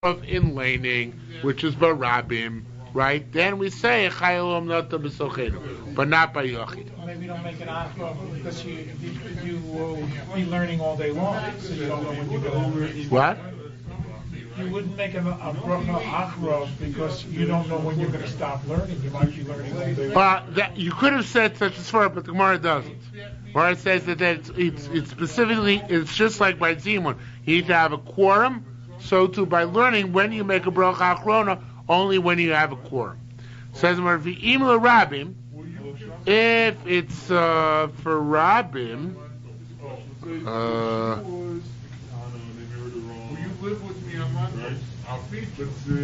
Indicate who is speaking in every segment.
Speaker 1: of inlaning, which is barabim, right? Then we say chayolom nata b'sochenu, but not by yochid.
Speaker 2: Maybe you don't make an achra because you will be learning all day long, so you don't know when you're going to.
Speaker 1: What?
Speaker 2: You wouldn't make a bracha achra because you don't know when you're going to stop learning. You might be learning all day long.
Speaker 1: You could have said such a svara, but the Gemara doesn't. Gemara says that it's specifically, it's just like by zimun. You need to have a quorum. So too by learning, when you make a bracha achrona, only when you have a quorum. Says V'im l'rabim, if it's for rabim,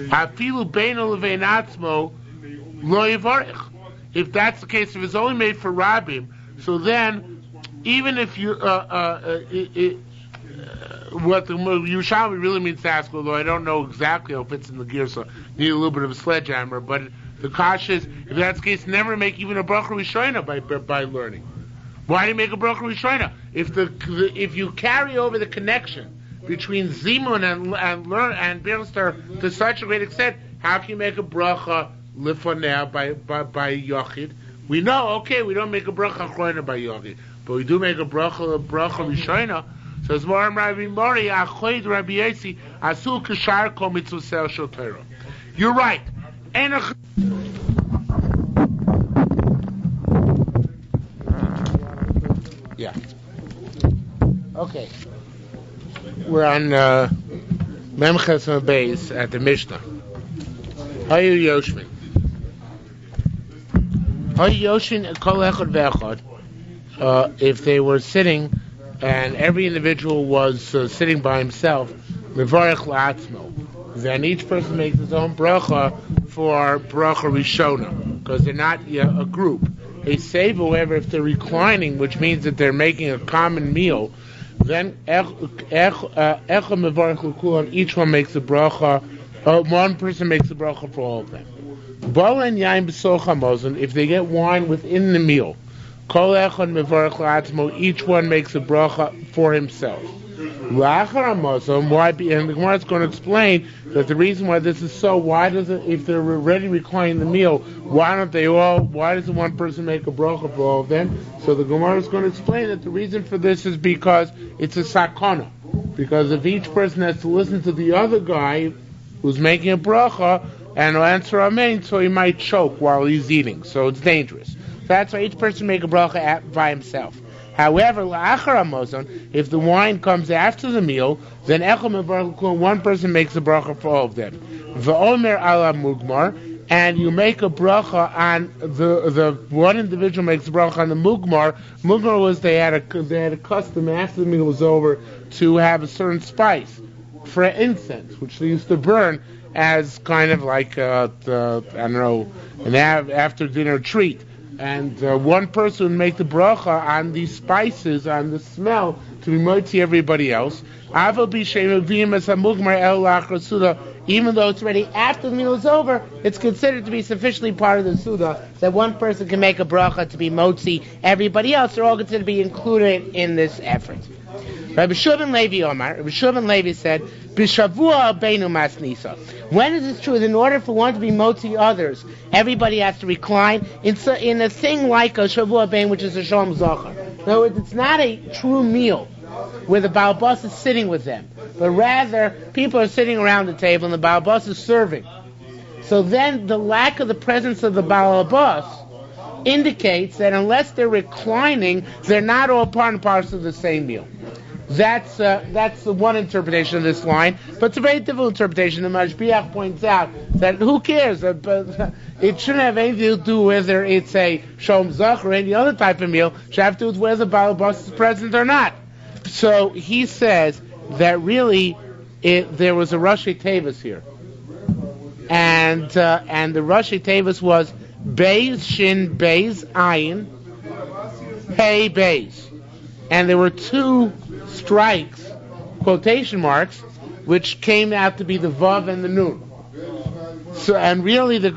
Speaker 1: afilu beino levein atzmo lo yivarich. If that's the case, if it's only made for rabim, so then even if you what the Yerushalmi really means to ask, although I don't know exactly how it fits in the gear, so need a little bit of a sledgehammer. But the kash is, if that's the case, never make even a bracha rishoina by learning. Why do you make a bracha rishoina? If you carry over the connection between zimun and birster to such a great extent, how can you make a bracha lifoneh by yochid? We know, okay, we don't make a bracha achroina by yochid, but we do make a bracha rishoina. Says Moram Rabbi Mori, Achoid Rabbi Yossi, Asul Kishar Kol Mitzvosel Shel Torah. You're right. Yeah. Okay. We're on Memches Beis at the Mishnah. Hayu Yoshmin. Hayu Yoshmin Kol Echad Ve'echad. If they were sitting and every individual was sitting by himself, mevarich la'atzmo, then each person makes his own bracha for bracha rishona, because they're not a group. A save, however, if they're reclining, which means that they're making a common meal, then mevarich l'kulan, each one makes a bracha, one person makes a bracha for all of them. Bal and yain b'soch hamozon, if they get wine within the meal, Kol echad mevarich la'atzmo, each one makes a bracha for himself. La'achar hamozon, why? And the Gemara is going to explain that the reason why this is so, why does it, if they're already reclining the meal, why does the one person make a bracha for all of them? So the Gemara is going to explain that the reason for this is because it's a sakana. Because if each person has to listen to the other guy who's making a bracha and will answer amen, so he might choke while he's eating. So it's dangerous. That's why each person make a bracha by himself. However, la'achar hamozon, if the wine comes after the meal, then one person makes a bracha for all of them. V'omer ala mugmar, and you make a bracha on the one individual makes a bracha on the mugmar. Mugmar was they had a custom after the meal was over to have a certain spice for incense, which they used to burn as kind of like an after dinner treat. And one person would make the bracha on these spices, on the smell, to be moitzi everybody else. Even though it's already after the meal is over, it's considered to be sufficiently part of the Suda that one person can make a bracha to be motzi everybody else. They're all considered to be included in this effort. Rabbi Shulman Levi Omar, Rabbi Shulman Levi said, B'shavua beinu masnisa. When is this true? In order for one to be motzi others, everybody has to recline in a thing like a shavua bein, which is a shalom zachar. In other words, it's not a true meal where the Baal Bas is sitting with them, but rather people are sitting around the table and the Baal Bas is serving. So then the lack of the presence of the Baal Bas indicates that unless they're reclining, they're not all part and parcel of the same meal. That's the one interpretation of this line, but it's a very difficult interpretation. The Mashbiach points out that who cares? It shouldn't have anything to do whether it's a Shalom Zach or any other type of meal. It should have to do with whether the Baal Bas is present or not. So he says that really there was a Rashi Tevis here, and the Rashi Tevis was Beis Shin Beis Ayin Hey Beis, and there were two strikes, quotation marks, which came out to be the Vav and the Nun. So, and really, the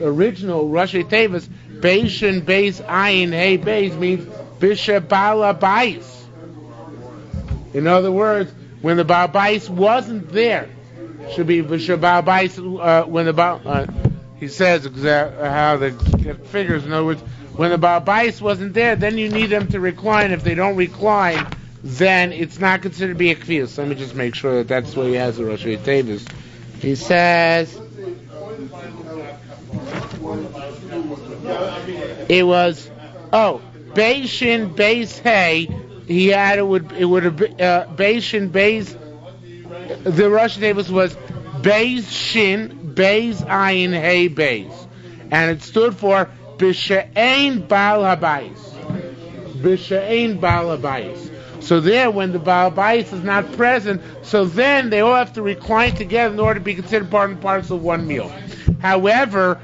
Speaker 1: original Rashi Tevis, Beis Shin Beis Ayin Hey Beis, means Bishabala Bais. In other words, when the Baal Bais wasn't there. Should be Baal Bais when the Baal. He says how the figures. In other words, when the Baal Bais wasn't there, then you need them to recline. If they don't recline, then it's not considered to be a kvius. Let me just make sure that that's what he has the Rosh Hashanah. He says it was Beis Shin Beis Hey. He had it would have been Beis Shin Beis. The Rosh Hashanah was Beis Shin Beis Ayin Hey Beis, and it stood for B'She'ein Baal Habayis. B'She'ein Baal Habayis. So there, when the Baal Bayis is not present, so then they all have to recline together in order to be considered part and parcel of one meal. However,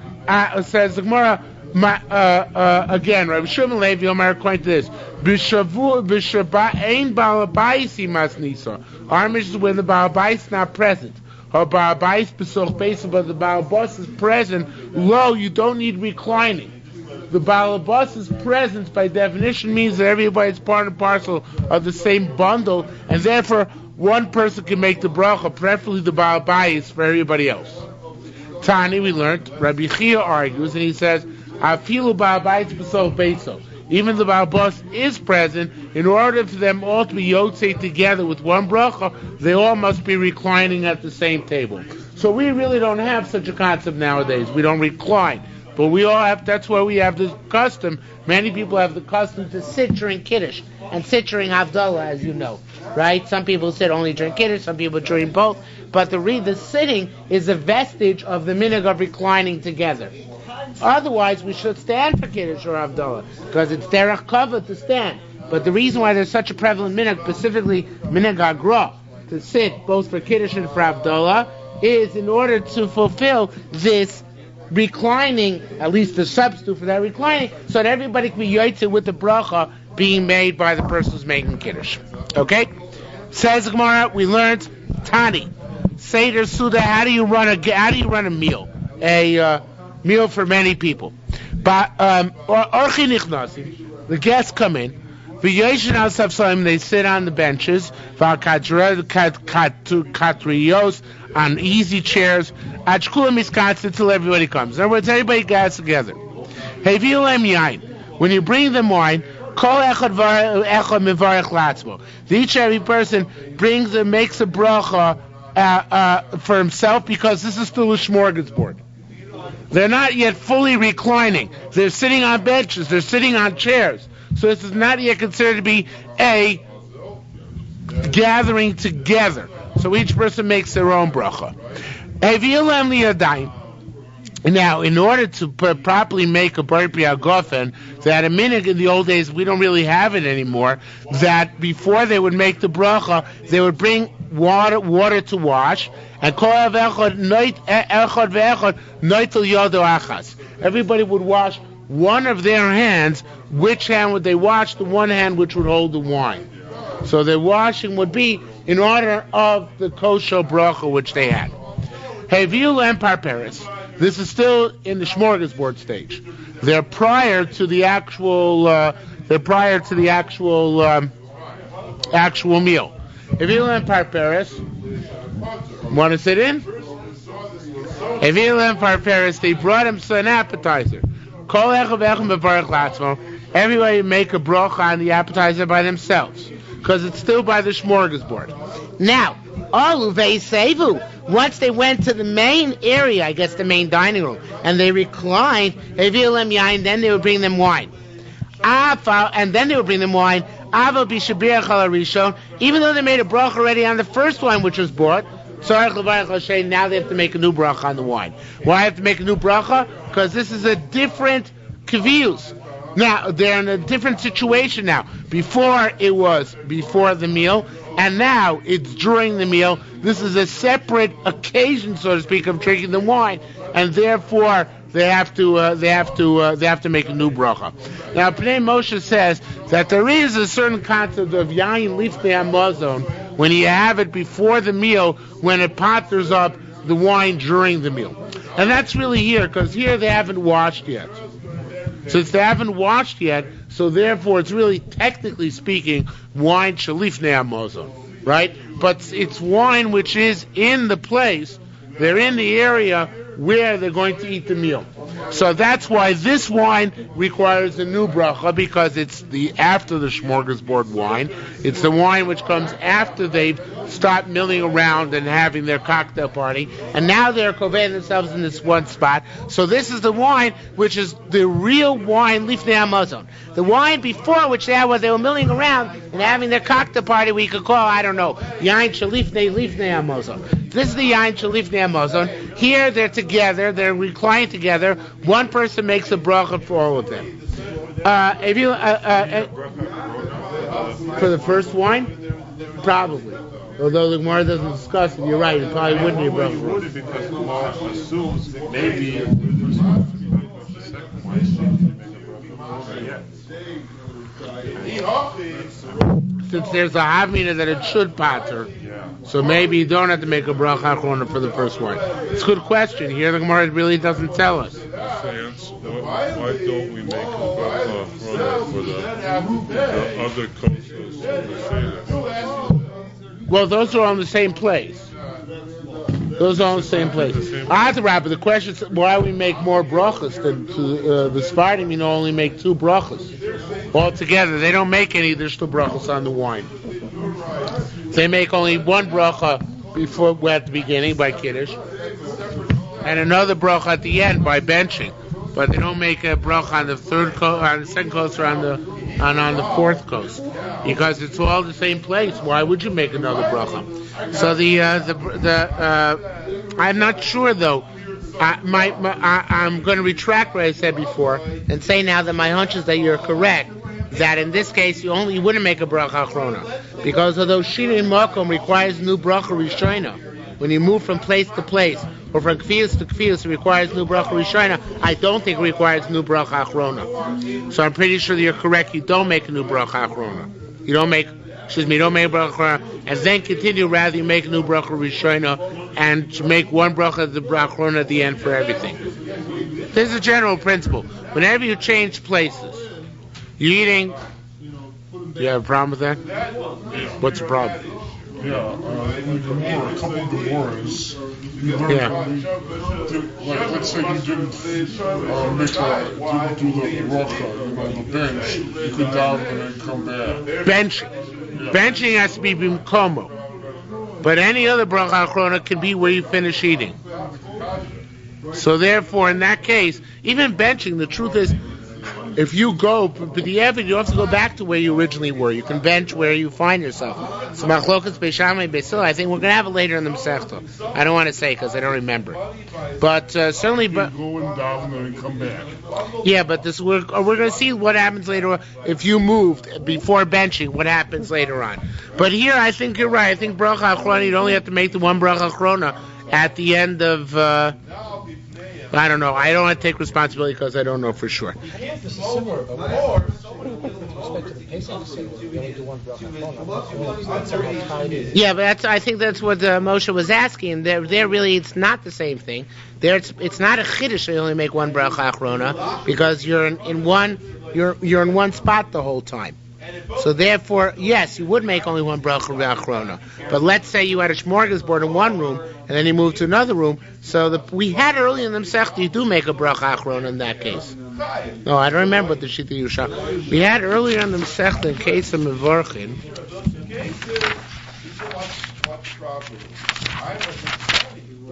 Speaker 1: says the Gemara, again, Rabbi Shimon Levi Omer according to this, B'Shaba'ein Baal Bayis Imas Nisa. Our mission is when the Baal Bayis is not present. Or Baal Bayis B'Soch Beis, but the Baal Bos is present. Lo, you don't need reclining. The Baal Bos's presence, by definition, means that everybody's part and parcel of the same bundle, and therefore one person can make the bracha, preferably the Baal Bayis, for everybody else. Tani, we learned, Rabbi Chia argues, and he says, Afilu Baal Bayis b'soch beiso. Even the Baal Bos is present. In order for them all to be yotzei together with one bracha, they all must be reclining at the same table. So we really don't have such a concept nowadays. We don't recline. But we all have, that's why we have this custom. Many people have the custom to sit during Kiddush and sit during Havdalah, as you know, right? Some people sit only during Kiddush, some people during both. But the sitting is a vestige of the minhag of reclining together. Otherwise, we should stand for Kiddush or Havdalah, because it's derech kavod to stand. But the reason why there's such a prevalent minhag, specifically minhag agra, to sit both for Kiddush and for Havdalah, is in order to fulfill this reclining, at least the substitute for that reclining, so that everybody can be yotzei with the bracha being made by the person who's making Kiddush. Okay? Says the Gemara, we learned Tani, Seder Suda, how do you run a meal? A meal for many people. But Orchi Nichnasi, the guests come in, they sit on the benches, katriyos, on easy chairs, until everybody comes. In other words, everybody gets together. When you bring them wine, each every person makes a bracha for himself, because this is still a smorgasbord. They're not yet fully reclining. They're sitting on benches. They're sitting on chairs. So this is not yet considered to be a gathering together. So each person makes their own bracha. Now, in order to properly make a bar gofen, that a minute in the old days, we don't really have it anymore, that before they would make the bracha, they would bring water to wash, and everybody would wash one of their hands. Which hand would they wash? The one hand which would hold the wine. So their washing would be in order of the kosher bracha which they had. This is still in the smorgasbord stage. They're prior to the actual. Actual meal. If you learn parperes, want to sit in? If you learn parperes, they brought him an appetizer. Everybody make a bracha on the appetizer by themselves, because it's still by the smorgasbord. Now, once they went to the main area, I guess the main dining room, and they reclined, then they would bring them wine. And then they would bring them wine, even though they made a bracha already on the first wine which was bought. Now they have to make a new bracha on the wine. Why have to make a new bracha? Because this is a different kvius. Now, they're in a different situation now. Before, it was before the meal, and now it's during the meal. This is a separate occasion, so to speak, of drinking the wine, and therefore they have to make a new bracha. Now, Pnei Moshe says that there is a certain concept of yayin lifnei hamazon, when you have it before the meal, when it potters up the wine during the meal. And that's really here, because here they haven't washed yet. Since they haven't washed yet, so therefore it's really, technically speaking, wine shalifnei hamazon, right? but it's wine which is in the place. They're in the area where they're going to eat the meal. So that's why this wine requires a new bracha, because it's after the smorgasbord wine. It's the wine which comes after they've stopped milling around and having their cocktail party, and now they're conveying themselves in this one spot. So this is the wine which is the real wine lifnei hamazon. The wine before, which they were milling around and having their cocktail party, we could call, I don't know, yain shalifnei hamazon. This is the yain shalifnei hamazon. Here they're together, they're reclined together. One person makes a bracha for all of them. If you for the first wine, probably. Although the Gemara doesn't discuss it, you're right. It probably wouldn't be a bracha.
Speaker 3: It would be because the Gemara assumes maybe the second wine
Speaker 1: Since there's a havmina that it should pater, so maybe you don't have to make a bracha achrona for the first one. It's a good question. Here the Gemara really doesn't tell us.
Speaker 3: Why don't we make a bracha achrona for the other kosher?
Speaker 1: Well, those are all in the same place. Those are all in the same place. Rabbi, the question is why we make more brachas than the Sfardim, only make 2 brachas altogether. They don't make any additional brachas on the wine. They make only 1 bracha at the beginning by Kiddush, and another bracha at the end by benching. But they don't make a bracha on the on the second coast, or on the fourth coast, because it's all the same place. Why would you make another bracha? So I'm not sure though. I'm going to retract what I said before and say now that my hunch is that you're correct. That in this case you wouldn't make a bracha achrona, because although shinui makom requires new bracha rishona, when you move from place to place or from kfiyus to kfiyus, it requires new bracha rishona. I don't think it requires new bracha achrona. So I'm pretty sure that you're correct. You don't make a new bracha achrona. You don't make a bracha achrona and then continue. Rather, you make a new bracha rishona and make 1 bracha of the bracha achrona at the end for everything. This is a general principle. Whenever you change places, you're eating. Do you have a problem with that? What's the problem?
Speaker 4: In the Gemara, a couple of Gemaras, let's say you didn't do the bracha, on the bench, you could down and then come back.
Speaker 1: Benching has to be bimkomo, but any other bracha achrona can be where you finish eating. So therefore, in that case, even benching, the truth is, if you go, but the evidence, you have to go back to where you originally were. You can bench where you find yourself. So machlokas beishamai beisil. I think we're going to have it later in the Masechta. I don't want to say because I don't remember. But certainly, but
Speaker 4: go and down and come back.
Speaker 1: Yeah, but we're going to see what happens later on. If you moved before benching, what happens later on? But here, I think you're right. I think bracha achrona, you'd only have to make the 1 bracha achrona at the end of. I don't know. I don't want to take responsibility because I don't know for sure.
Speaker 5: This is similar, but with respect to the Pesach, you only do 1 bracha achrona.
Speaker 1: Yeah, but I think that's what Moshe was asking. There really, it's not the same thing. There, it's not a chiddush. You only make 1 bracha achrona because you're in one spot the whole time. So therefore, yes, you would make only 1 bracha achrona. But let's say you had a smorgasbord in one room, and then you moved to another room. So we had early in the Masechta, you do make a bracha achrona in that case. No, I don't remember what the Shita Yerushalmi. We had earlier in the Masechta in case of Mevorchin.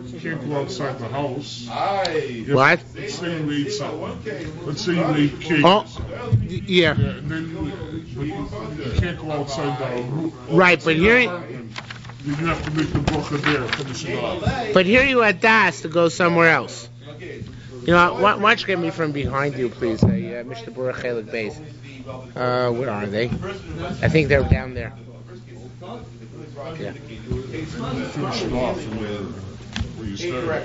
Speaker 4: You can't go outside the house.
Speaker 1: What?
Speaker 4: Let's say you made something. Let's say you made cake.
Speaker 1: Oh, yeah.
Speaker 4: And then you can't go outside the house.
Speaker 1: Right, but here
Speaker 4: you have to make the bracha there, finish it off.
Speaker 1: But here you had das to go somewhere else. Why don't you get me from behind you, please? Mr. Baruch Chelik Beis. Where are they? I think they're down there. Yeah.
Speaker 4: Finish it off from where you started.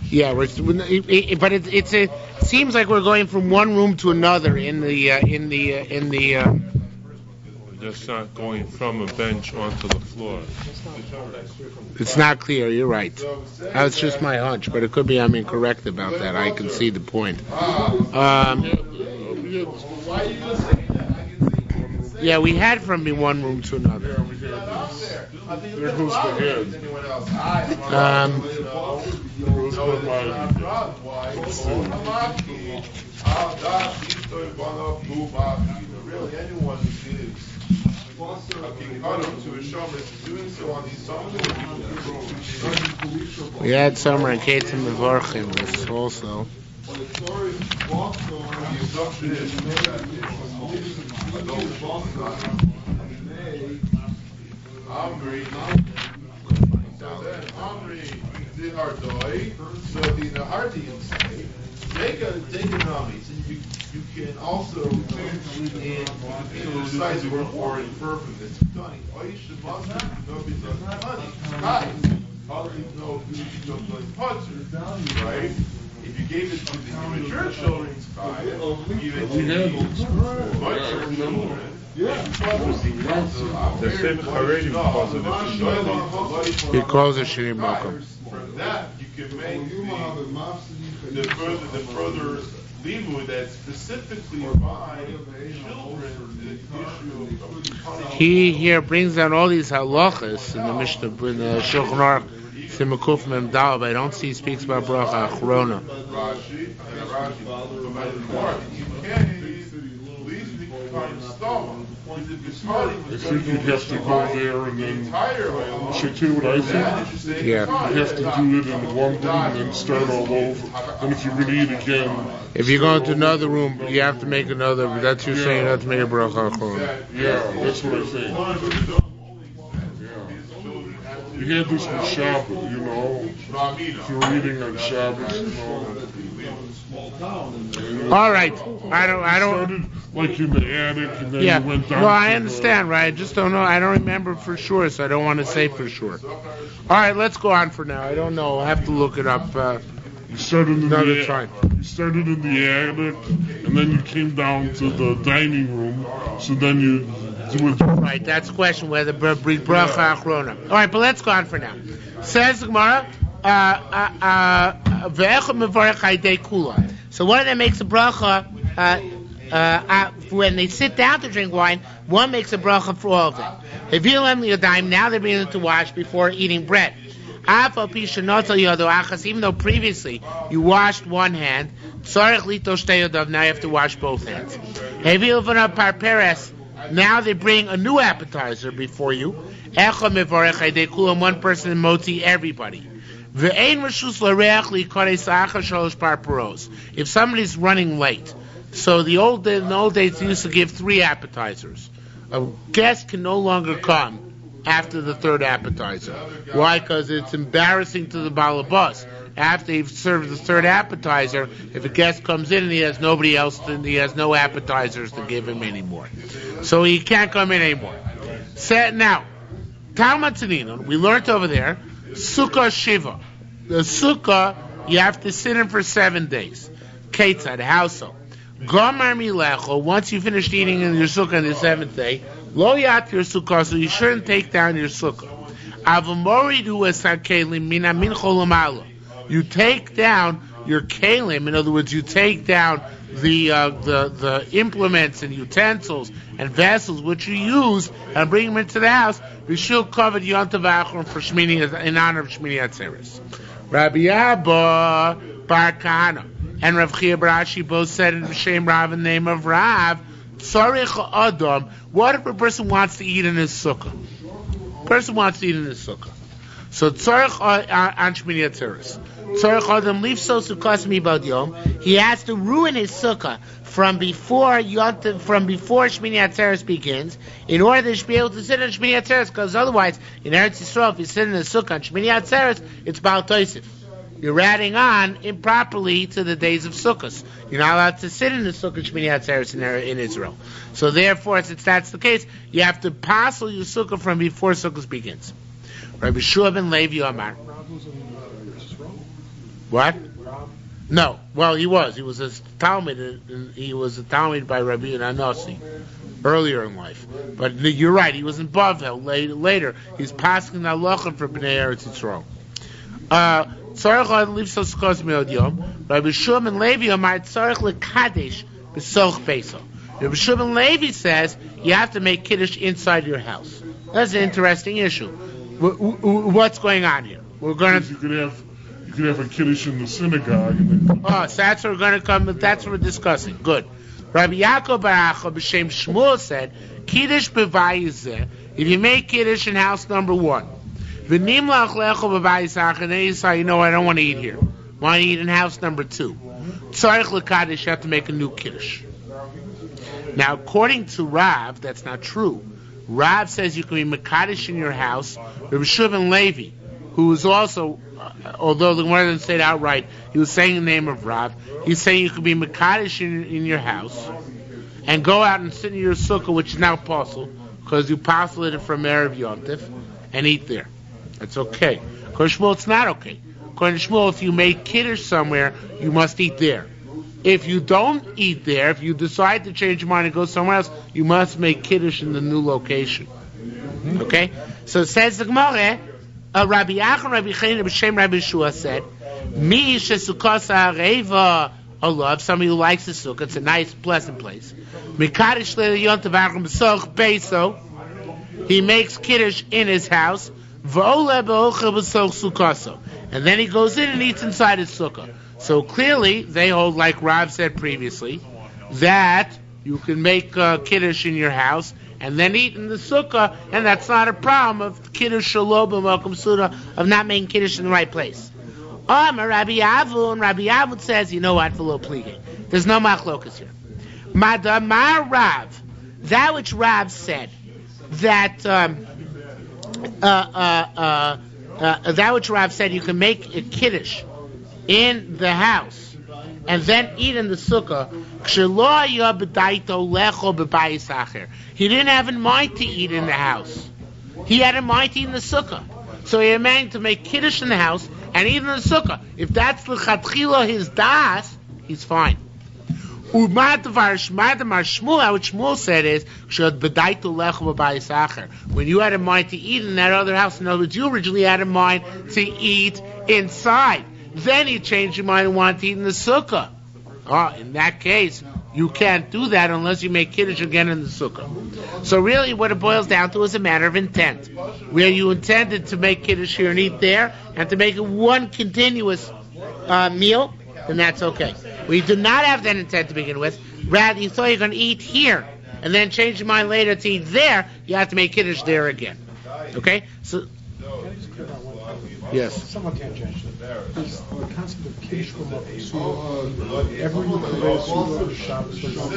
Speaker 1: Yeah, but it seems like we're going from one room to another in the.
Speaker 3: Just not going from a bench onto the floor.
Speaker 1: It's not clear. You're right. That's just my hunch, but it could be I'm incorrect about that. I can see the Yeah, we had from one room to another.
Speaker 4: Yeah, we had this. There goes the head. Goes the mind.
Speaker 6: Really, anyone who gives a kikanim to a shaman is doing so on these songs.
Speaker 1: We had Summer and Kate and Mevorchim this also.
Speaker 6: The assumption is so the Nahardians say, take a nami. You can also recite the word or infer from this. Right? If you gave it to the immature children's tribe, even to the mature children,
Speaker 3: The same Haredi
Speaker 1: He calls it Shiri Malcolm.
Speaker 6: from that, you can make the further limud that specifically by children, the issue of
Speaker 1: He here brings down all these halachas in the Mishnah, in the Shulchan Aruch, Simakuf Mem Dal, but I don't see he speaks about bracha achrona.
Speaker 6: Rashi, you can't leave the kind of stomach.
Speaker 4: I think you'd have to go there and then, should you what I think?
Speaker 1: Yeah.
Speaker 4: You have to do it in one room and then start all over. And if you're going to eat again...
Speaker 1: If you go into another room, you have to make another, that's you're saying you have to make a bracha achrona.
Speaker 4: Yeah, that's what I think. You had this with Shabbat, you know. If you're eating on Shabbat, you know.
Speaker 1: All right, I don't.
Speaker 4: Started like in the attic and then
Speaker 1: Yeah.
Speaker 4: you went down.
Speaker 1: Well, I
Speaker 4: to
Speaker 1: understand, right? I just don't know. I don't remember for sure, so I don't want to say for sure. All right, let's go on for now. I don't know. I'll have to look it up.
Speaker 4: You started in
Speaker 1: Another
Speaker 4: the
Speaker 1: time.
Speaker 4: You started in the attic and then you came down to the dining room. So then you do it.
Speaker 1: Right, that's the question whether bring bracha achrona. All right, but let's go on for now. Says the Gemara. So one of them makes a bracha when they sit down to drink wine. One makes a bracha for all of them. Now they're beginning to wash before eating bread. Even though previously you washed one hand, now you have to wash both hands. Now they bring a new appetizer before you. One person moti everybody. If somebody's running late, so in the old days they used to give 3 appetizers. A guest can no longer come after the 3rd appetizer. Why? Because it's embarrassing to the balabas. After you've served the 3rd appetizer, if a guest comes in and he has nobody else, then he has no appetizers to give him anymore. So he can't come in anymore. Now, Talmud Tzaninon, we learned over there, Sukkah Shiva. The Sukkah, you have to sit in for 7 days. Ketzad, how so? Gomar Milecho, once you finished eating in your Sukkah on the 7th day, Lo Yat your Sukkah, so you shouldn't take down your Sukkah. Avamoridu Esakelim Mina Min Cholamalo. You take down your kelim, in other words, you take down the implements and utensils and vessels which you use and bring them into the house. We should cover Yontav Achron for Shmini in honor of Shmini Atzeres. Rabbi Abba Bar Kahana and Rav Chia Barashi both said in the Shem Rav in the name of Rav, Tzarich Adam. What if a person wants to eat in his sukkah? Person wants to eat in his sukkah. So Tzarich on Shmini Atzeres. Tzarich Adam leaves so sukkah mibad yom. He has to ruin his sukkah from before Shmini Atzeres begins, in order to be able to sit on Shmini Atzeres, because otherwise, in Eretz Yisrael, if you sit in a sukkah on Shmini Atzeres, it's Baal Tosef. You're adding on improperly to the days of Sukkot. You're not allowed to sit in the sukkah Shmini Atzeres in Israel. So therefore, since that's the case, you have to passel your sukkah from before Sukkot begins. Rabbi Shua ben Levi Amar. What? No. Well, he was. He was a Talmud. He was a Talmud by Rabbi Anasi earlier in life. But you're right. He was in Bavel later. He's passing the halacha for Bnei Eretz Yisrael. Tzarech leaves sukkos meod yom. Rabbi Shua ben Levi Amar tzarech lekadesh b'soch beso. Rabbi Shimon Levi says you have to make kiddush inside your house. That's an interesting issue. What's going on here? We're going to.
Speaker 4: You could have a kiddush in the synagogue. And then
Speaker 1: So that's what we're going to come. That's what we're discussing. Good. Rabbi Yaakov Barachos b'shem Shmuel said, kiddush b'vayizeh. If you make kiddush in house number 1, v'nim lach lecho b'vayizach, and then you say, I don't want to eat here. I want to eat in house number 2. Tzarich l'kaddish, you have to make a new kiddush. Now, according to Rav, that's not true. Rav says you can be Mekadosh in your house. Rabbi Shimon Levi, who is also, although the Gemara didn't say it outright, he was saying the name of Rav. He's saying you can be Mekadosh in your house and go out and sit in your sukkah, which is now possible, because you postulated from Erev Yontif, and eat there. That's okay. According to Shmuel, it's not okay. According to Shmuel, if you make kiddush somewhere, you must eat there. If you don't eat there, if you decide to change your mind and go somewhere else, you must make kiddush in the new location. Okay? So it says the Gemara, Rabbi Yachon, Rabbi Chayin, Rabbi Shem, Rabbi Shua said, Mi shesukas ha'areva olav, somebody who likes the sukkah, it's a nice, pleasant place. Mekadosh le'yontav achron b'soch beiso, he makes kiddush in his house, v'oleh b'ochel b'soch sukkaso, and then he goes in and eats inside his sukkah. So clearly, they hold, like Rav said previously, that you can make kiddush in your house and then eat in the sukkah, and that's not a problem of kiddush shalom and welcome suda, of not making kiddush in the right place. Rabbi Avun, Rabbi Avun says, you know what, for a little pleading. There's no machlokas here. Madamar Rav, that which Rav said, that that which Rav said, you can make a kiddush in the house and then eat in the sukkah. He didn't have in mind to eat in the house. He had in mind to eat in the sukkah. So he had in mind to make kiddush in the house and eat in the sukkah. If that's l'chatchila his das, he's fine. What Shmuel said is, when you had in mind to eat in that other house, in other words, you originally had in mind to eat inside. Then you changed your mind and wanted to eat in the sukkah. In that case, you can't do that unless you make kiddush again in the sukkah. So really what it boils down to is a matter of intent. Where you intended to make kiddush here and eat there, and to make it one continuous meal, then that's okay. We do not have that intent to begin with. Rather, you thought you were going to eat here, and then change your mind later to eat there, you have to make kiddush there again. Okay? So, yes.
Speaker 5: Somewhat tangential. Is the concept of kiddush from a every Kaveh Shabbos requires?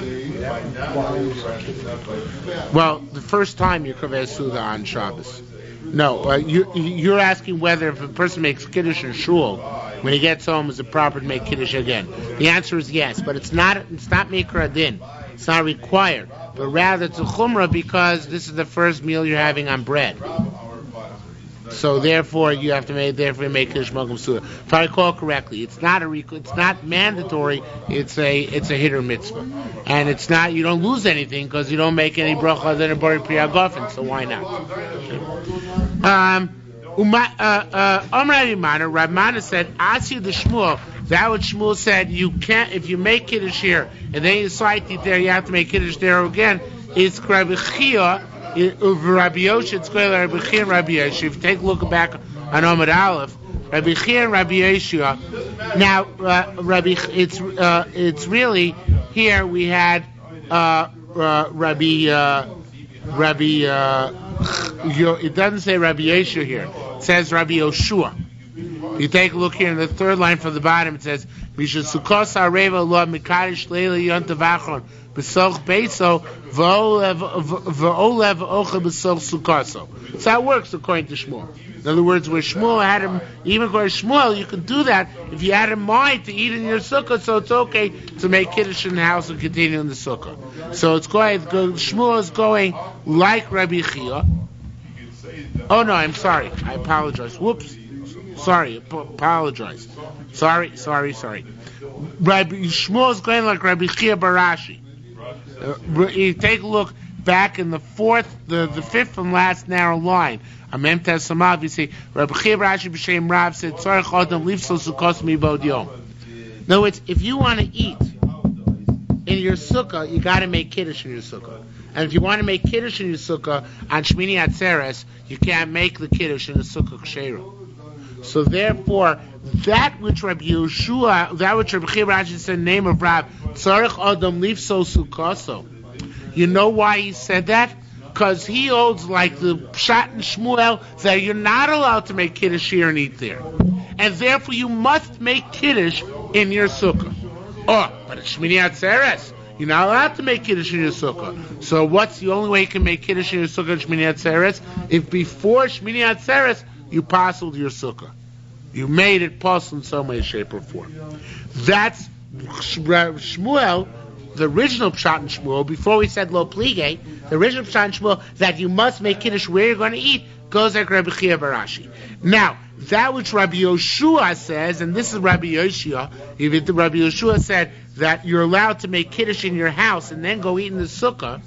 Speaker 1: Well, the first time you Kaveh Suda on Shabbos. No, you're asking whether if a person makes kiddush in shul, when he gets home, is it proper to make kiddush again? The answer is yes, but it's not Mikra Adin. It's not required, but rather it's a chumrah because this is the first meal you're having on bread. So therefore, you have to make kiddush malkum suda. If I recall correctly, it's not mandatory. It's a hitter mitzvah, and it's not. You don't lose anything because you don't make any bracha than a bari priyagofen. So why not? Rav Mana said, "Asi the Shmuel." That what Shmuel said, you can't if you make kiddush here and then you decide to eat there, you have to make kiddush there again. It's Rabbi Chia. Rabbi Yosha, it's going like Rabbi Chia and Rabbi Yosha. If you take a look back on Amud Aleph, Rabbi Chia and Rabbi Yosha. Now, it's really here we had it doesn't say Rabbi Yosha here. It says Rabbi Yoshua. You take a look here in the third line from the bottom. It says Misha Sukos Areva Lo Mikadosh Leila Yontav Achron B'Soch Beiso V'Olev Ocha B'Soch Sukaso. So that works according to Shmuel. In other words, where Shmuel had him, even according to Shmuel, you can do that if you had in mind to eat in your sukkah. So it's okay to make kiddush in the house and continue in the sukkah. So it's going. Shmuel is going like Rabbi Chia. Oh no, I'm sorry. I apologize. Whoops. Sorry, apologize. Sorry. Rabbi Shmuel is going like Rabbi Chia Barashi. You take a look back in the fifth from last narrow line. Amem Tesamav, you see, Rabbi Chia Barashi b'Shem Rav said, "Tzarich Adam lifso sukos mi bod yom." In other words, if you want to eat in your sukkah, you got to make kiddush in your sukkah. And if you want to make kiddush in your sukkah on Shmini Atzeres, you can't make the kiddush in the sukkah ksheira. So therefore, that which Rabbi Yehoshua, that which Rabbi Chia Rashi said in the name of Rav, Tzarech Adam Lifso Sukkaso. You know why he said that? Because he holds like the Pshat and Shmuel that you're not allowed to make kiddush here and eat there. And therefore you must make kiddush in your sukkah. Oh, but it's Shmini Atzeres. You're not allowed to make kiddush in your sukkah. So what's the only way you can make kiddush in your sukkah in Shmini Atzeres? If before Shmini Atzeres you parceled your sukkah. You made it possible in some way, shape, or form. That's Shmuel, the original Pshat and Shmuel, before we said Lo Plige, the original Pshat and Shmuel, that you must make kiddush where you're going to eat, goes like Rabbi Chia Barashi. Now, that which Rabbi Yehoshua says, and this is Rabbi Yoshua, even Rabbi Yehoshua said that you're allowed to make kiddush in your house and then go eat in the sukkah,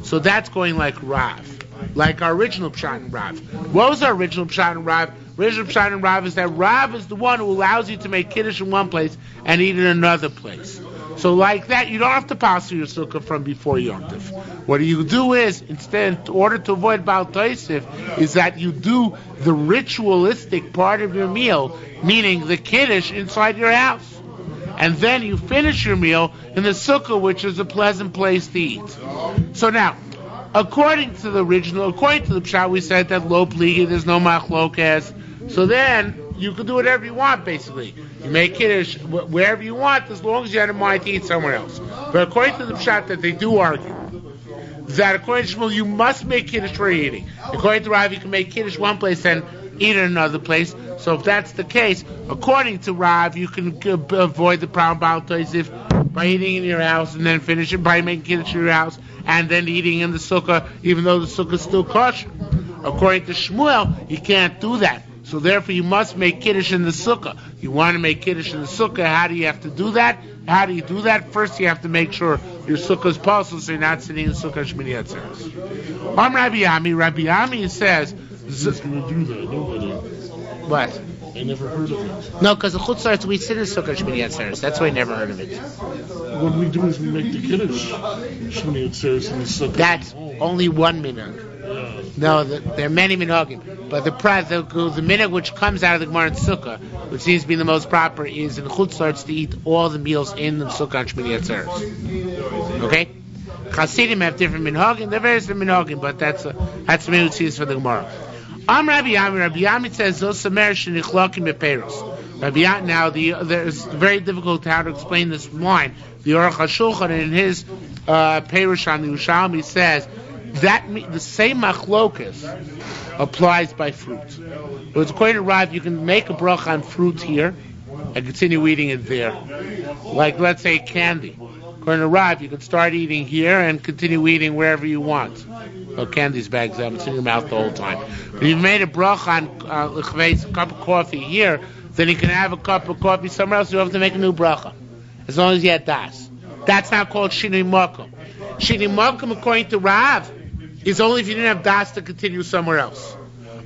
Speaker 1: so that's going like Rav. Like our original Pshat and Rav. What was our original Pshat and Rav? Original Pshat and Rav is that Rav is the one who allows you to make kiddush in one place and eat in another place. So like that, you don't have to pass through your sukkah from before Yom Tov. What you do is, instead, in order to avoid Baal Tosef, is that you do the ritualistic part of your meal, meaning the kiddush inside your house. And then you finish your meal in the sukkah, which is a pleasant place to eat. So now, according to the Pshat, we said that lo pligi, there's no machlokas. So then, you can do whatever you want, basically. You make kiddush wherever you want, as long as you have in mind to eat somewhere else. But according to the Pshat, that they do argue, that according to Shmuel, you must make kiddush where you're eating. According to Rav, you can make kiddush one place and eat in another place. So if that's the case, according to Rav, you can avoid the problem about Tosef by eating in your house and then finish it by making kiddush in your house and then eating in the sukkah, even though the sukkah is still kosher. According to Shmuel, you can't do that. So therefore, you must make kiddush in the sukkah. You want to make kiddush in the sukkah. How do you have to do that? How do you do that? First, you have to make sure your sukkah is possible, so you're not sitting in the sukkah Shmini Atzeres. Rabbi Ami says,
Speaker 4: who's going to do that? Nobody.
Speaker 1: What?
Speaker 4: I never heard of it.
Speaker 1: No, because the chutzlaretz we sit in sukkah Shmini Atzeres. That's why I never heard of it.
Speaker 4: What we do is we make the kiddush Shmini Atzeres in the sukkah.
Speaker 1: That's only one minhag. No, there are many minhagim, but the minhag which comes out of the Gemara in Sukkah, which seems to be the most proper, is in chutzlaretz to eat all the meals in the Sukkah on Shmini Atzeres. Okay, Hasidim have different minhagim. They're various different minhagim, but that's the minhag for the Gemara. Rabbi Ami says Zosamer shenichlakim beperos. Rabbi Ami, now there's very difficult how to explain this line. The Aruch HaShulchan in his Perush on the Yerushalmi says that the same machlokas applies by fruit. But according to Rav, you can make a bracha on fruit here and continue eating it there. Like, let's say, candy. According to Rav, you can start eating here and continue eating wherever you want. Oh, candy's bags up. It's in your mouth the whole time. But if you've made a bracha on a cup of coffee here, then you can have a cup of coffee somewhere else. You don't have to make a new bracha. As long as you have das. That's not called shinui makom. Shinui makom, according to Rav, is only if you didn't have das to continue somewhere else.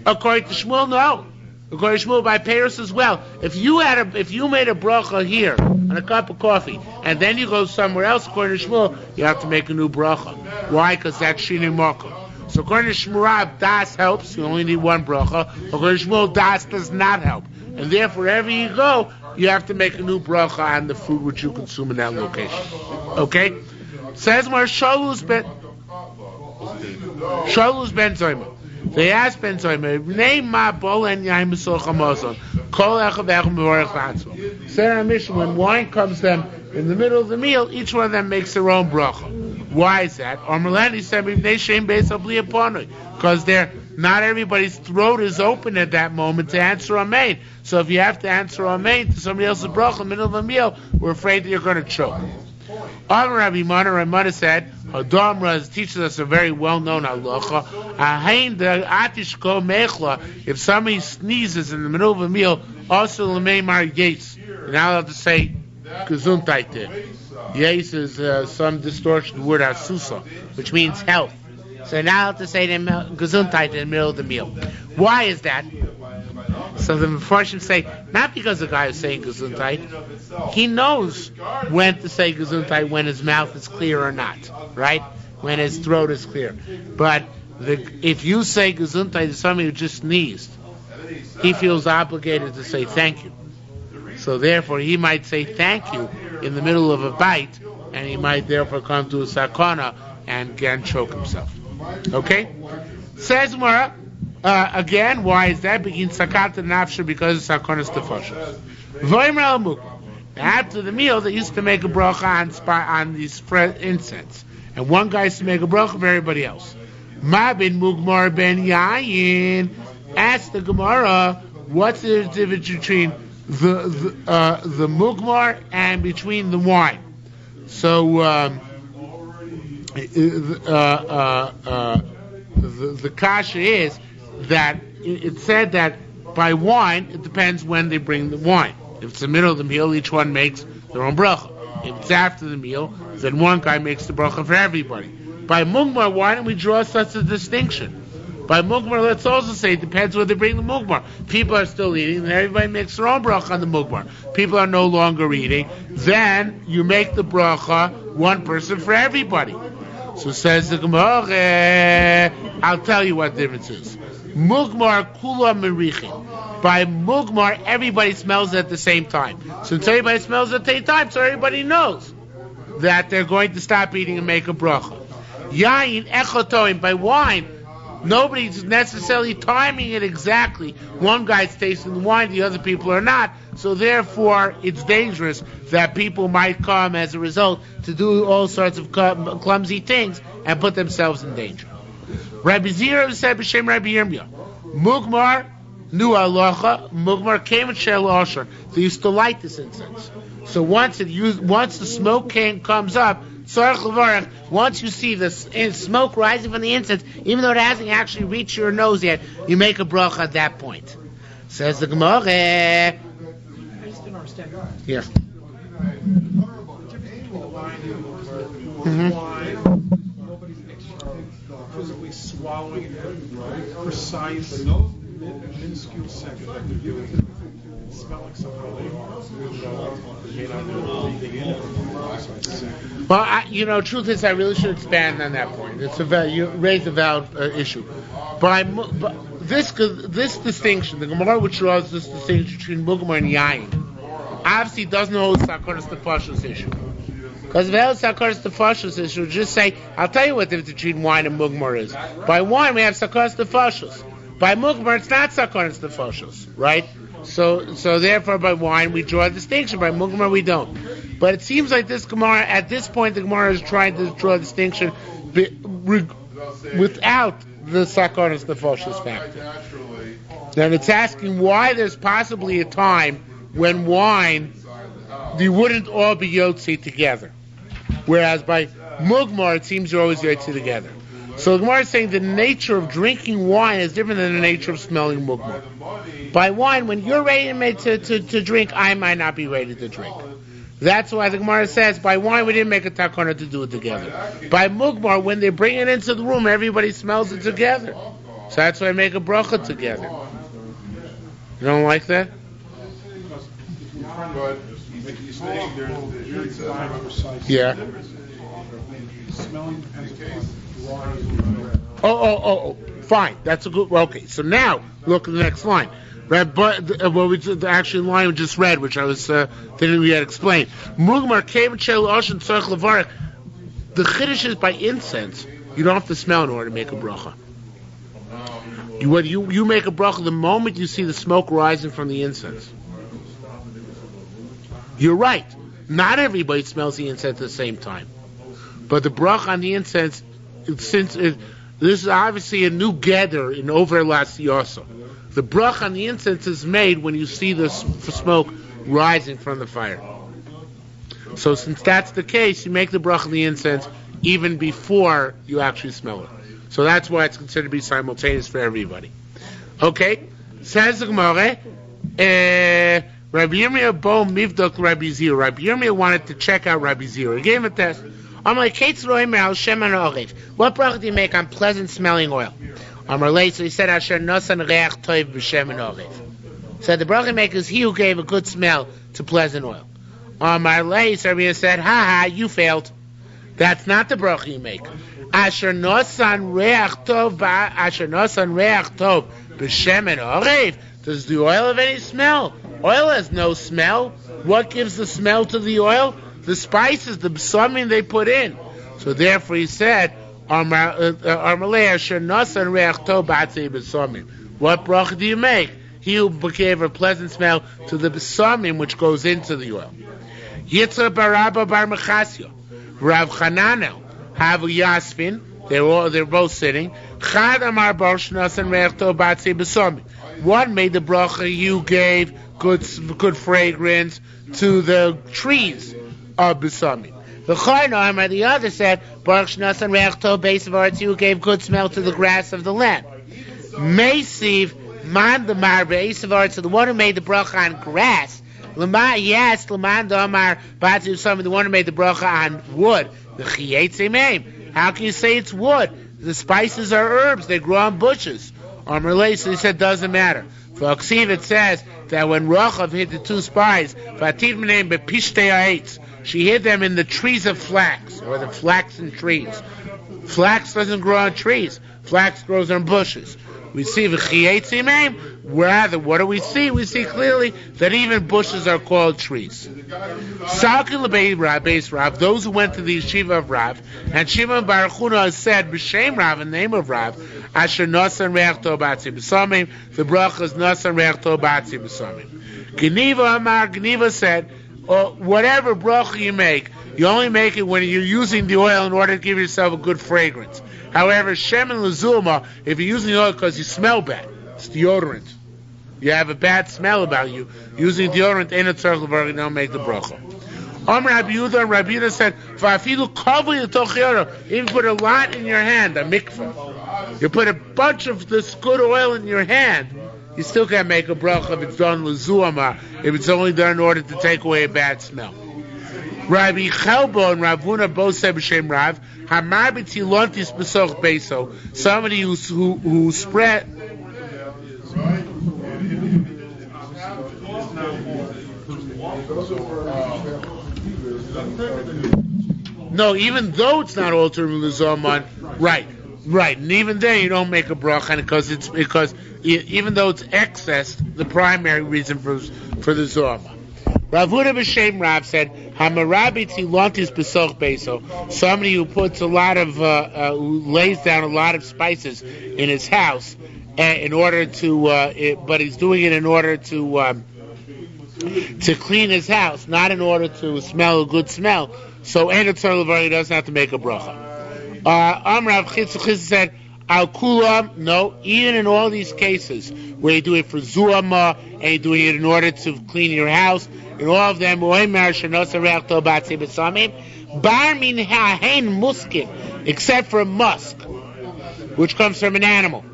Speaker 1: According to Shmuel, no. According to Shmuel, by Paris as well. If you made a bracha here on a cup of coffee, and then you go somewhere else, according to Shmuel, you have to make a new bracha. Why? Because that's shinui makom. So according to Shmuel, das helps. You only need one bracha. According to Shmuel, das does not help. And therefore, wherever you go, you have to make a new bracha on the food which you consume in that location. Okay? Says more Shalus ben Zoyma. They asked Ben Zoyma, name ma bol and yaim b'soch hamazon. Kol echav echem b'vorech latzmo. Sarah Mishnah, when wine comes to them in the middle of the meal, each one of them makes their own bracha. Why is that? Armelani said, because not everybody's throat is open at that moment to answer Amen. So if you have to answer Amen to somebody else's bracha in the middle of a meal, we're afraid that you're going to choke. Rabbi Mana said, Hadamra teaches us a very well-known halacha. If somebody sneezes in the middle of a meal, also l'meimar yes. You're not allowed to say gesundheit there. Yes is some distortion word asusa, which means health. So you're not allowed to say gesundheit in the middle of the meal. Why is that? So the Mefarshim say, not because the guy is saying Gesundheit, he knows when to say Gesundheit, when his mouth is clear or not, right? When his throat is clear. But if you say Gesundheit to somebody who just sneezed, he feels obligated to say thank you. So therefore, he might say thank you in the middle of a bite, and he might therefore come to a sakana and again choke himself. Okay? Says Mara, again, why is that? Begin sakata nafsha because of sakonas tefashos. Voimer al mukma. After the meal, they used to make a bracha on these incense, and one guy used to make a bracha for everybody else. Ma ben mugmar ben yayin. Ask the Gemara, what's the difference between the mugmar and between the wine? So the kasha is that it said that by wine it depends when they bring the wine. If it's the middle of the meal, each one makes their own bracha. If it's after the meal, then one guy makes the bracha for everybody. By mugmar, why don't we draw such a distinction? By mugmar, let's also say it depends where they bring the mugmar. People are still eating, and everybody makes their own bracha on the mugmar. People are no longer eating. Then you make the bracha one person for everybody. So says the Gemara, I'll tell you what the difference is. Mugmar kula merichin. By mugmar, everybody smells at the same time. Since everybody smells at the same time, so everybody knows that they're going to stop eating and make a bracha. Yain echotoim. By wine, nobody's necessarily timing it exactly. One guy's tasting the wine, the other people are not. So therefore, it's dangerous that people might come as a result to do all sorts of clumsy things and put themselves in danger. Rabbi Zira said, B'Shem Rabbi Yirmiyah, Mugmar nu halacha, Mugmar came with shel osher. They used to light this incense. So once the smoke comes up, once you see the smoke rising from the incense, even though it hasn't actually reached your nose yet, you make a bracha at that point. Says the Gemara.
Speaker 5: I just didn't understand.
Speaker 1: Yeah.
Speaker 5: Nobody's physically swallowing it precise, minuscule second that they're doing it. Smelling somehow they may not know anything in it.
Speaker 1: Well, truth is, I really should expand on that point. You raised a valid issue. But this distinction, the Gemara which draws this distinction between mugmar and yain, obviously doesn't hold sakonas tefashos issue. Because if it held sakonas tefashos issue, just say, I'll tell you what the difference between wine and mugmar is. By wine we have sakonas tefashos. By mugmar it's not sakonas tefashos, right? So therefore by wine we draw a distinction, by mugmar we don't. But it seems like this Gemara, at this point the Gemara is trying to draw a distinction without the sakonas tefashos factor. Then it's asking why there's possibly a time when wine, you wouldn't all be yotzi together. Whereas by mugmar it seems you're always yotzi together. So the Gemara is saying the nature of drinking wine is different than the nature of smelling mugmar. By wine, when you're ready to drink, I might not be ready to drink. That's why the Gemara says, by wine we didn't make a takana to do it together. By mugmar, when they bring it into the room, everybody smells it together. So that's why I make a bracha together. You don't like that?
Speaker 6: But he's saying there's
Speaker 1: Yeah.
Speaker 5: Smelling depends upon dry.
Speaker 1: Oh, fine. That's a good. Okay, so now look at the next line. The line we just read, which I was didn't yet explain. Mugmar came shel oshin tzarich levarich. The chiddush is by incense. You don't have to smell in order to make a bracha. You make a bracha the moment you see the smoke rising from the incense. You're right. Not everybody smells the incense at the same time. But the bracha on the incense, this is obviously a new gather in over lasiyasa. The bracha on the incense is made when you see the smoke rising from the fire. So since that's the case, you make the bracha on the incense even before you actually smell it. So that's why it's considered to be simultaneous for everybody. Okay? Says the Gemara, Rabbi Yirmiyah bo mivdok Rabbi Zira. Rabbi Yirmiyah wanted to check out Rabbi Zira. He gave him a test. What bracha do you make on pleasant smelling oil? So he said, Asher nosan reach toiv b'shemen orev. So the bracha maker is he who gave a good smell to pleasant oil. Amar Leis, Rabbi said, you failed. That's not the bracha you make. Asher nosan reach tov b'shemen orev. Does the oil have any smell? Oil has no smell. What gives the smell to the oil? The spices, the something they put in. So therefore he said, what bracha do you make? He who gave a pleasant smell to the besamim which goes into the oil. Yitzhak bar Rabba bar Mechasio, Rav Chananel, Havu Yaspin. They're both sitting. Chad amar bar shnasan reach tov b'atzei besamim. One made the bracha you gave good fragrance to the trees of besamim. The other said, Baruch Shnasan Reach Tov Beis V'Aretz, you gave good smell to the grass of the land. Meisiv Man Damar Beis V'Aretz, the one who made the bracha on grass. Yes, Laman Damar Batzu Besamim, the one who made the bracha on wood. The Chiyetz Emeim. How can you say it's wood? The spices are herbs; they grow on bushes. So he said, doesn't matter. For Aksiv it says that when Rachav hid the two spies, Vativ Meneim Bepishtei Ha'etz, she hid them in the trees of flax, or the flaxen trees. Flax doesn't grow on trees. Flax grows on bushes. We see rather, what do we see? We see clearly that even bushes are called trees. Those who went to the yeshiva of Rav, and Shimon Bar Chuna said, B'Shem Rav, in the name of Rav, Asher Nasan Reach Tov B'Atzei B'Samim, the bracha is Nasan Reach Tov B'Atzei B'Samim. Geniva said, whatever bracha you make, you only make it when you're using the oil in order to give yourself a good fragrance. However, Shem and Lazuma, if you're using the oil because you smell bad, it's deodorant. You have a bad smell about you. Using deodorant ain't a tzarech l'varach, don't make the bracha. Rabbi Yehuda said, "Va'afilu kavli l'toch, even put a lot in your hand, a mikvah. You put a bunch of this good oil in your hand, you still can't make a bracha if it's done l'zuama, if it's only done in order to take away a bad smell." Rabbi Chelbo and Rav Huna both said b'shem Rav, Hamar b'tzilontis b'soch beso, somebody who spread. No, even though it's not altered with the Zoman, right, and even then you don't make a bracha because even though it's excess, the primary reason for the Zoman. Rav Huda b'shem Rav said, "Hamarabi tzilontis b'soch beso." Somebody who puts a lot of, who lays down a lot of spices in his house, in order to, but he's doing it in order to clean his house, not in order to smell a good smell. So, and it's he doesn't have to make a bracha. Rav Chitz said, Al kulam, no, even in all these cases where you do it for zuama and you're doing it in order to clean your house, in all of them, except for musk, which comes from an animal.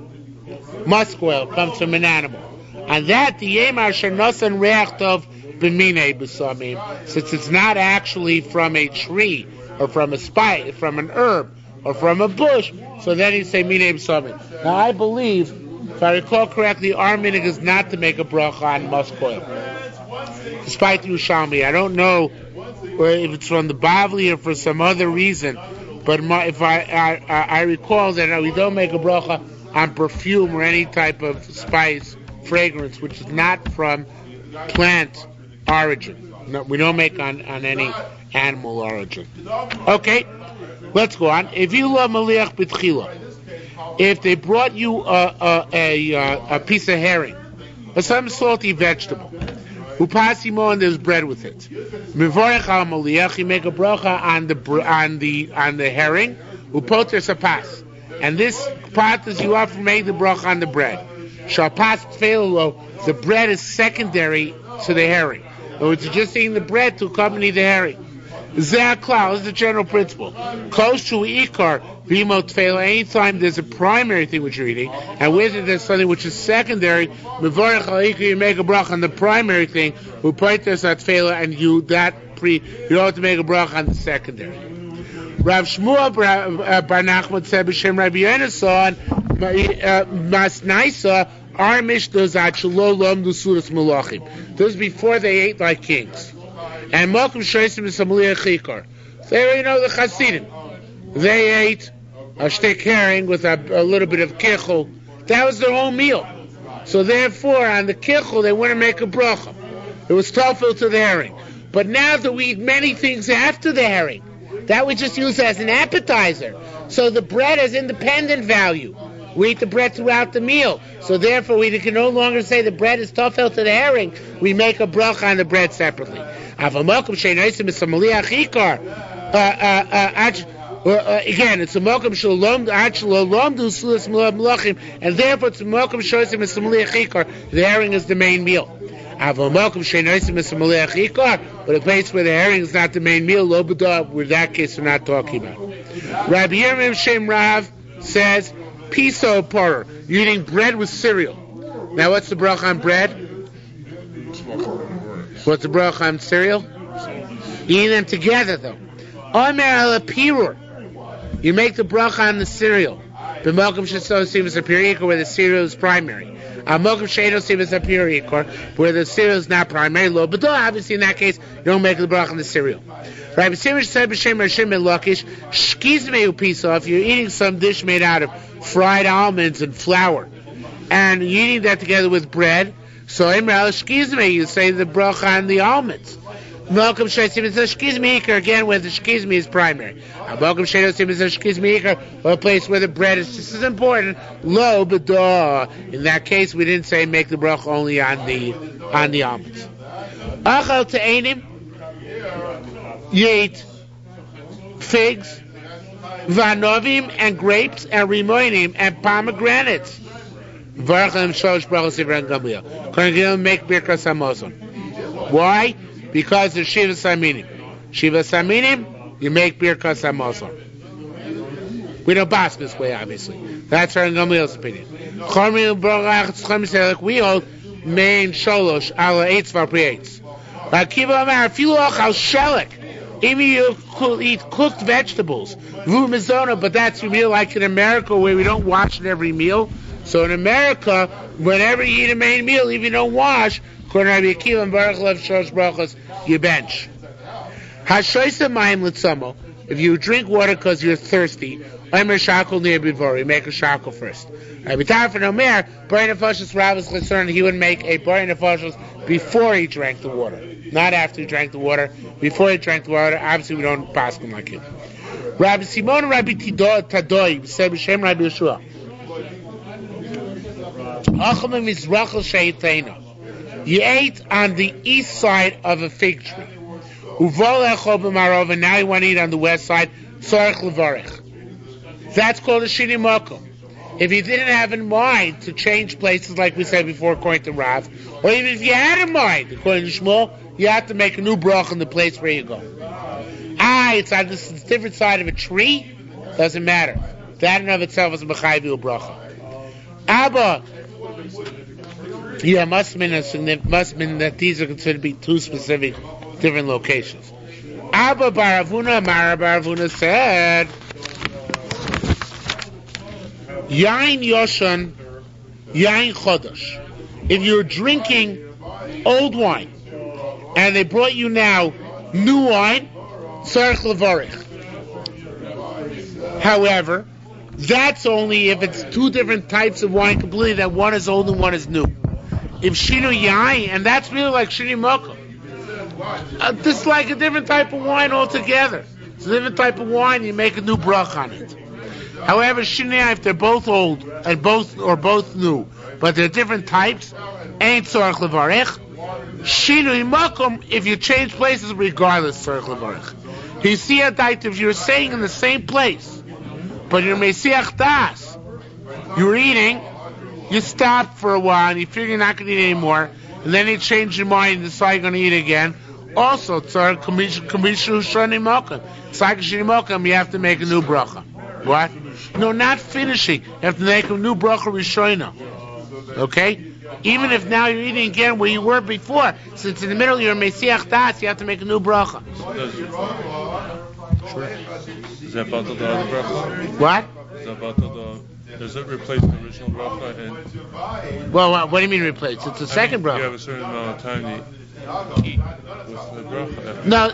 Speaker 1: Musk oil comes from an animal. And that, the yemar shenosan reachtov b'minei b'samim, since it's not actually from a tree, or from a spice, from an herb, or from a bush, so then you say minei b'samim. Now I believe, if I recall correctly, our minig is not to make a bracha on musk oil. Despite the Yerushalmi, I don't know if it's from the Bavli or for some other reason, but if I recall that we don't make a bracha on perfume or any type of spice, fragrance, which is not from plant origin. No, we don't make on any animal origin. Okay, let's go on. If you love maliach b'tchila, if they brought you a piece of herring or some salty vegetable, upasimo, and there's bread with it, mivorech al maliach, you make a bracha on the herring, upoter sapas, and this pot is you offer make the bracha on the bread. Shapas tfeilo, the bread is secondary to the herring. So it's just eating the bread to accompany the herring. Zeh is the general principle. Close to ikar, bimo tfeilo, anytime there's a primary thing which you're eating, and with it there's something which is secondary, mevorech al ikar, you make a bracha on the primary thing, upoites at tfeilo, and you don't have to make a bracha on the secondary. Rav Shmuel Bar Nachman said b'shem Rabbi Yonasan, Masnaisa our Mishnah is Achelo Lomdu Sudas Malachim. This was before they ate like kings. And Malkum Shoisim is Samliya Chikar. So they already know the Hasidim. They ate a shtick herring with a little bit of kichel. That was their whole meal. So therefore, on the kichel, they wouldn't make a bracha. It was tofel to the herring. But now that we eat many things after the herring, that we just use as an appetizer. So the bread has independent value. We eat the bread throughout the meal. So therefore, we can no longer say the bread is tofel to the herring. We make a bracha on the bread separately. Again, it's a mokum shalom achlo do sulas malachim, and therefore it's a mokum shoysim is samliach chikar. The herring is the main meal. Aval mokum sheinosim is samliach chikar, but a place where the herring is not the main meal, lo b'dah. With that case, we're not talking about. Rabbi Yerushalmi Shem Rav says piso poror, you're eating bread with cereal. Now, what's the bracha on bread? What's the bracha on cereal? Eating them together, though. Omer al pirur. You make the bracha on the cereal. B'mokum shesosim is a pirikor, where the cereal is primary. Mokum sheinosim is a pirikor, where the cereal is not primary. Lo b'dah, obviously in that case, you don't make the bracha on the cereal. Rabbi Simish said b'shem Rashim and Lakish, shkizmei upiso, if you're eating some dish made out of fried almonds and flour, and you're eating that together with bread, so Emer al shkizmei, you say the bracha on the almonds. Malkum Shaisim is a shkizmi ikar, again where the shkizmi is primary. Malkum Shaisim is a shkizmi ikar, or a place where the bread is just as important. Lo b'dah. In that case, we didn't say make the bracha only on the almonds. Achal te'enim, you eat figs, vanovim and grapes, and rimoinim and pomegranates. Varachim shalosh brachos ivran gamliel. Kohen make birkas hamazon. Why? Because of Shiva Saminim. Shiva Saminim, you make Birkas HaMazon. We don't pass this way, obviously. That's our Gamliel's opinion. We hold main sholosh ala eitz v'aprietz. Akiva Amar, filu achal shelik. Even you eat cooked vegetables, v'umizona, but that's your meal like in America where we don't wash it every meal. So in America, whenever you eat a main meal, if you don't wash, according to Rabbi Akiva and Baruch Lev Shalosh Brachos, you bench. Hashoysa mayim l'tzamo. If you drink water because you're thirsty, omer shakel near bivor. You make a shakel first. Rabbi Tarfon Omer, Bari Nefashos Rav is concerned he would make a Bari Nefashos before he drank the water, not after he drank the water. Before he drank the water, obviously we don't pass him like him. Rabbi Simon, Rabbi Tadoi said b'shem Rabbi Yeshua. Achamim Mizrachel Sheitena. You ate on the east side of a fig tree. And now you want to eat on the west side. That's called a shini makom. If you didn't have in mind to change places, like we said before, according to Rav, or even if you had in mind, according to Shmuel, you have to make a new bracha in the place where you go. It's on this different side of a tree. Doesn't matter. That in of itself is a mechayiv bracha. Abba. Yeah, must have been that these are considered to be two specific different locations. Abba Baravuna, Mara Baravuna said, Yain Yoshan, Yain Chodosh. If you're drinking old wine, and they brought you now new wine, Tzarech Levarich. However, that's only if it's two different types of wine completely, that one is old and one is new. If Shinu Yain, and that's really like Shini Mokum. This is like a different type of wine altogether. It's a different type of wine, you make a new brach on it. However, Shini Yain, if they're both old and both new, but they're different types, ain't Tzarech Levarech. Shinu Mokum, if you change places, regardless, Tzarech Levarech. You see a dite, if you're staying in the same place, but you're Mesiach Das, you're eating, you stop for a while, and you figure you're not going to eat anymore, and then you change your mind and decide you're going to eat again. Also, Tzar Kamishu Shani Mokum. Tzar Shani Mokum, you have to make a new bracha. What? No, not finishing. You have to make a new bracha Rishoina. Okay? Even if now you're eating again where you were before, since in the middle you're Mesiach Das, you have to make a new bracha.
Speaker 3: Sure. Is that about the bracha?
Speaker 1: What?
Speaker 3: Is that about the Does it replace the original bracha? And
Speaker 1: Well, what do you mean replace? It's a second bracha.
Speaker 3: you have a certain amount of time to eat with the bracha.
Speaker 1: No,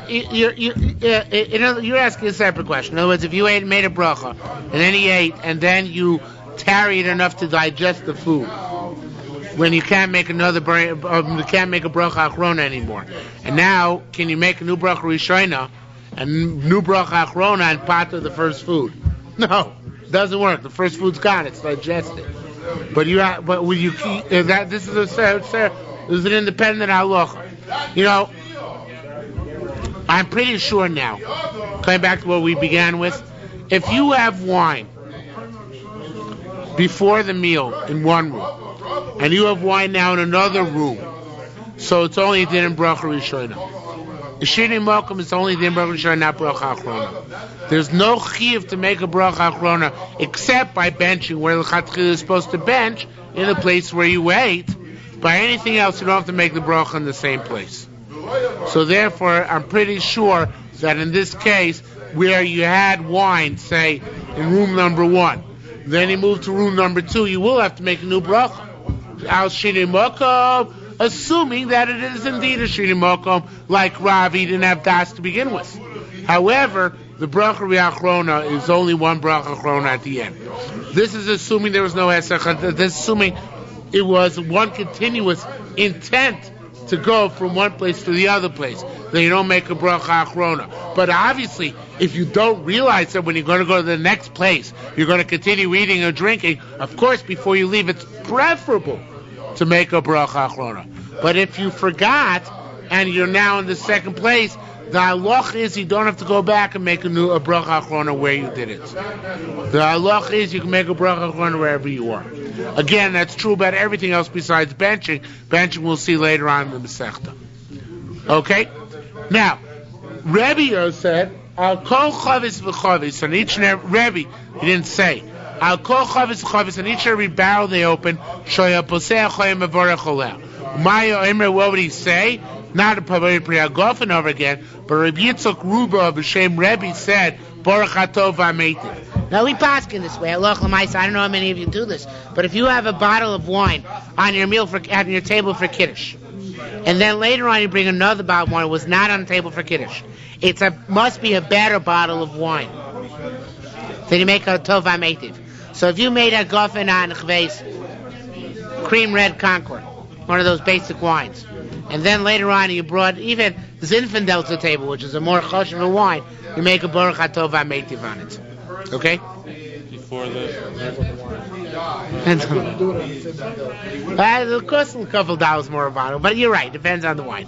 Speaker 1: you're asking a separate question. In other words, if you ate and made a bracha, and then he ate, and then you tarried enough to digest the food, when you can't make another you can't make a bracha achrona anymore, and now can you make a new bracha rishona and new bracha achrona and part of the first food? No, doesn't work. The first food's gone; it's digested. But when you keep that, this is an independent halacha. You know, I'm pretty sure now, coming back to what we began with, if you have wine before the meal in one room, and you have wine now in another room, so it's only din and bracha rishona. Shini mokum is only din bracha rishona, not bracha achrona. There's no chiyuv to make a bracha achrona except by benching, where the chatchila is supposed to bench in the place where you ate. By anything else, you don't have to make the bracha in the same place. So therefore, I'm pretty sure that in this case, where you had wine, say, in room number 1, then you move to room number 2, you will have to make a new bracha. Al shini mokom, assuming that it is indeed a shini mokom, like Rav, he didn't have das to begin with. However, the bracha riachrona is only one bracha achrona at the end. This is assuming there was no hesach. This is assuming it was one continuous intent to go from one place to the other place. Then you don't make a bracha achrona. But obviously, if you don't realize that when you're going to go to the next place, you're going to continue eating or drinking, of course, before you leave, it's preferable to make a bracha achrona. But if you forgot, and you're now in the second place, the halach is you don't have to go back and make a bracha achrona where you did it. The halach is you can make a bracha achrona wherever you are. Again, that's true about everything else besides benching. Benching we'll see later on in the Masechta. Okay? Now, Rebbe said, Al kol chavis v'chavis, on each and every, Rebbe, he didn't say, Al kol chavis v'chavis, on each and every barrel they open, shoya poseh choyim mevorech oleh. Maya Imre, what would he say? Not a Pavay Priyagofen over again, but Rabbi Yitzchak Ruba of Hashem Rebbe said, Baruch Hatov V'Ameitiv. Now we pass in this way. I don't know how many of you do this, but if you have a bottle of wine on your on your table for Kiddush, and then later on you bring another bottle of wine, it was not on the table for Kiddush. Must be a better bottle of wine. Then you make a Tov V'Ameitiv. So if you made a Gofen on Chveis, cream red Concord, one of those basic wines, and then later on you brought even Zinfandel to the table, which is a more choshev wine, you make a Baruch Hatov V'Ameitiv on it. Okay?
Speaker 3: Before the
Speaker 1: it'll cost a couple dollars more a bottle, but you're right, depends on the wine.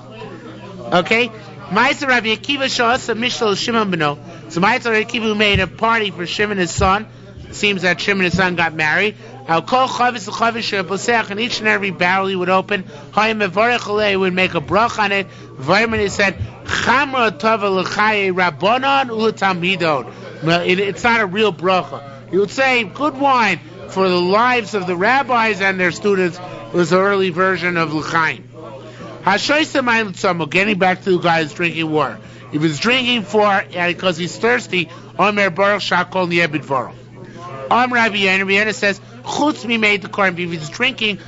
Speaker 1: Okay? Ma'aser Rabbi Akiva Sha'asa Mishal Shimon Beno. So Ma'aser Rabbi Akiva made a party for Shimon his son. It seems that Shimon his son got married. Al kol chavis l'chavis she'posech, and each and every barrel he would open, Hayim mevorech oleh, he would make a brach on it. Vayman, he said, Chamra tova l'chaye rabbanon u'tamidon. It's not a real bracha. He would say, good wine for the lives of the rabbis and their students. It was the early version of l'chaim. Getting back to the guy who's drinking water. He was drinking because he's thirsty. Omer baruch shakol ni'ebid varo. Rabbi Yehuda says, Chutz mi made the korban. If he's drinking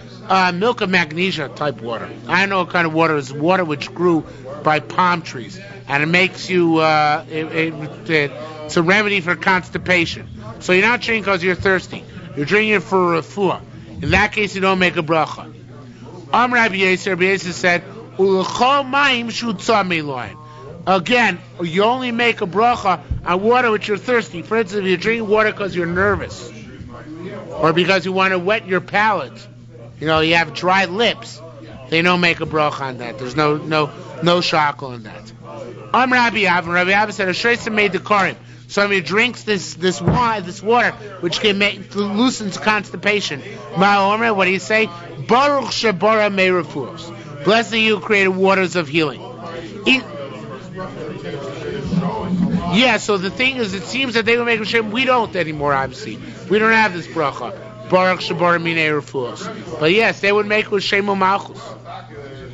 Speaker 1: milk of magnesia type water, I don't know what kind of water is. Water which grew by palm trees, and it makes you. It's a remedy for constipation. So you're not drinking because you're thirsty. You're drinking it for refuah. In that case, you don't make a bracha. Rabbi Yehuda said, Ulechol mayim shutzah miloin. Again, you only make a bracha on water which you're thirsty. For instance, if you're drinking water because you're nervous, or because you want to wet your palate, you have dry lips, they don't make a bracha on that. There's no shackle in that. Rabbi Abba said, Ashreisa made the karim. So if he drinks this water, which can loosens constipation, what do you say? Baruch shebara me'refuos. Blessed are you, created waters of healing. Yeah, so the thing is, it seems that they will make a shem. We don't anymore, obviously. We don't have this bracha. Baruch shebara minei refuos. But yes, they would make with shem malchus.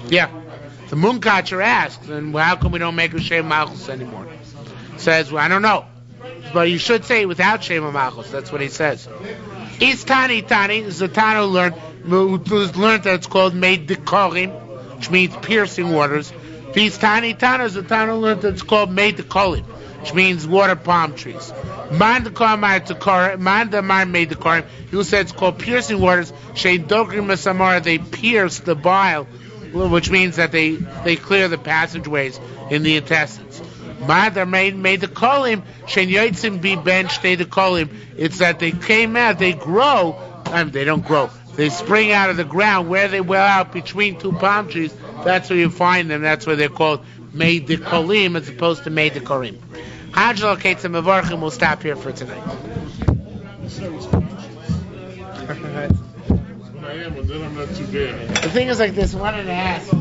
Speaker 1: Yeah. The Munkatcher asks, and how come we don't make with shem malchus anymore? Says, well, I don't know. But you should say it without shem malchus. That's what he says. Is Tani is the Tana who learned that it's called made dikolim, which means piercing waters. These Tani is the Tana who learned that it's called made dikolim, which means water palm trees. Man the made dikolim. Who said it's called piercing waters? Shein dokrim mesamara. They pierce the bile, which means that they clear the passageways in the intestines. Mother made the kolim, shen yotzim be benched the kolim. It's that they came out, they grow. They don't grow. They spring out of the ground where they well out between two palm trees. That's where you find them. That's why they're called made the kolim as opposed to made the kolim. Hajjal Ketzim Mevarchim. We'll stop here for tonight. The thing is like this. Wanted to ask.